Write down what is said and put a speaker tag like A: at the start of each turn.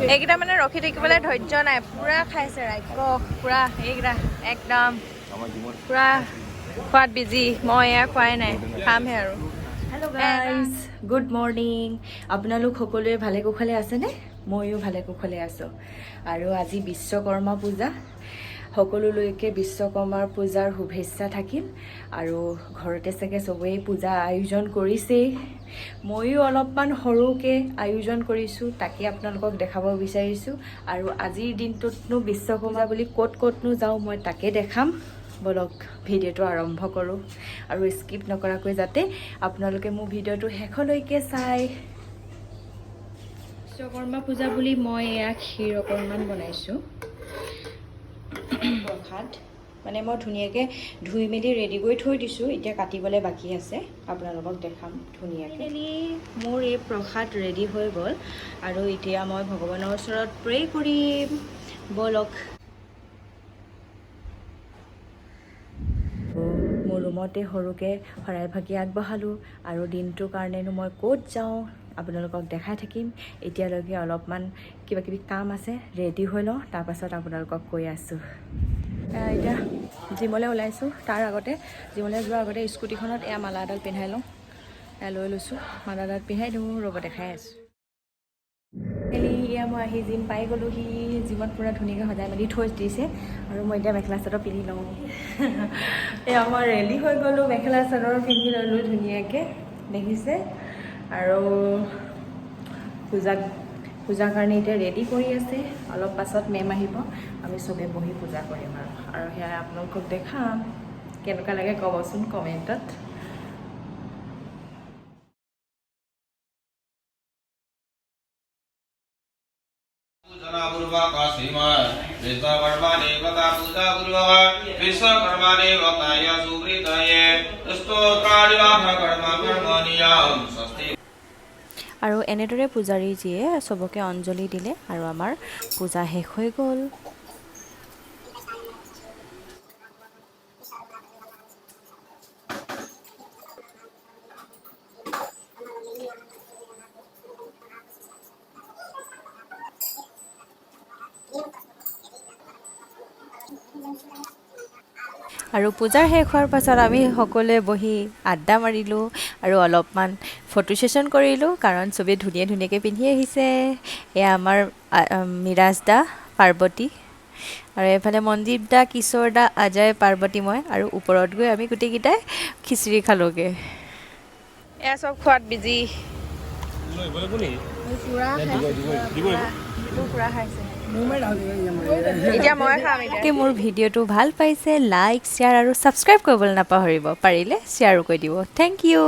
A: এইকেইটা মানে ৰখি থাকিবলৈ ধৈৰ্য নাই পুৰা খাইছে ৰাক্ষ পুৰা এইকেইটা একদম পুৰা খোৱাত বিজি মই এয়া খোৱাই নাই খামহে আৰু
B: হেল্ল' গাইজ গুড মৰ্ণিং আপোনালোক সকলোৱে ভালে কুশলে আছেনে ময়ো ভালে কুশলে আছোঁ আৰু আজি বিশ্বকৰ্মা পূজা সকলোলৈকে বিশ্বকৰ্মাৰ পূজাৰ শুভেচ্ছা থাকিল আৰু ঘৰতে চাগে চবেই পূজা আয়োজন কৰিছেই ময়ো অলপমান সৰুকৈ আয়োজন কৰিছোঁ তাকে আপোনালোকক দেখাব বিচাৰিছোঁ আৰু আজিৰ দিনটোতনো বিশ্বকৰ্মা বুলি ক'তনো যাওঁ মই তাকে দেখাম বলক ভিডিঅ'টো আৰম্ভ কৰোঁ আৰু স্কিপ নকৰাকৈ যাতে আপোনালোকে মোৰ ভিডিঅ'টো শেষলৈকে চাই বিশ্বকৰ্মা পূজা বুলি মই এয়া ক্ষীৰ অকণমান বনাইছোঁ প্ৰসাদ মানে মই ধুনীয়াকৈ ধুই মেলি ৰেডি কৰি থৈ দিছোঁ এতিয়া কাটিবলৈ বাকী আছে আপোনালোকক দেখাম ধুনীয়াকৈ মোৰ এই প্ৰসাদ ৰেডি হৈ গ'ল আৰু এতিয়া মই ভগৱানৰ ওচৰত প্ৰে কৰিম বলক মোৰ ৰুমতে সৰুকৈ শৰাই ভাগি আগবঢ়ালোঁ আৰু দিনটোৰ কাৰণেনো মই ক'ত যাওঁ আপোনালোকক দেখাই থাকিম এতিয়ালৈকে অলপমান কিবা কিবি কাম আছে ৰেডি হৈ লওঁ তাৰপাছত আপোনালোকক কৈ আছোঁ এতিয়া জিমলৈ ওলাইছোঁ তাৰ আগতে জিমলৈ যোৱাৰ আগতে স্কুটিখনত এয়া মালা এডাল পিন্ধাই লওঁ এয়া লৈ লৈছোঁ মালা এডাল পিন্ধাই দিওঁ ৰ'ব দেখাই আছোঁ এয়া মই আহি জিম পাই গ'লোহি জিমত পূৰা ধুনীয়াকৈ সজাই মেলি থৈ দিছে আৰু মই এতিয়া মেখেলা চাদৰ পিন্ধি লওঁ এয়া মই ৰেডি হৈ গ'লোঁ মেখেলা চাদৰ পিন্ধি ল'লোঁ ধুনীয়াকৈ দেখিছে আৰু পূজাৰ কাৰণে এতিয়া ৰেডি কৰি আছে অলপ পাছত মেম আহিব আমি চবে বহি পূজা কৰিম আৰু সেয়া আপোনালোকক দেখাম কেনেকুৱা লাগে ক'বচোন কমেণ্টত আৰু এনেদৰে পূজাৰীজীয়ে চবকে অঞ্জলি দিলে আৰু আমাৰ পূজা শেষ হৈ গ'ল আৰু পূজাৰ শেষ হোৱাৰ পাছত আমি সকলোৱে বহি আড্ডা মাৰিলোঁ আৰু অলপমান ফটো ছেশ্যন কৰিলোঁ কাৰণ চবেই ধুনীয়াকৈ পিন্ধি আহিছে এয়া আমাৰ মিৰাজ দা পাৰ্বতী আৰু এইফালে মনদীপ দা কিশোৰ দা অজয় পাৰ্বতী মই আৰু ওপৰত গৈ আমি গোটেইকেইটাই খিচিৰি খালোঁগৈ
A: এয়া চব খোৱাত বিজি পুৰা খাইছে এতিয়া মই খাম এতিয়া
B: মোৰ ভিডিঅ'টো ভাল পাইছে লাইক শ্বেয়াৰ আৰু ছাবস্ক্ৰাইব কৰিবলৈ নাপাহৰিব পাৰিলে শ্বেয়াৰো কৰি দিব থেংক ইউ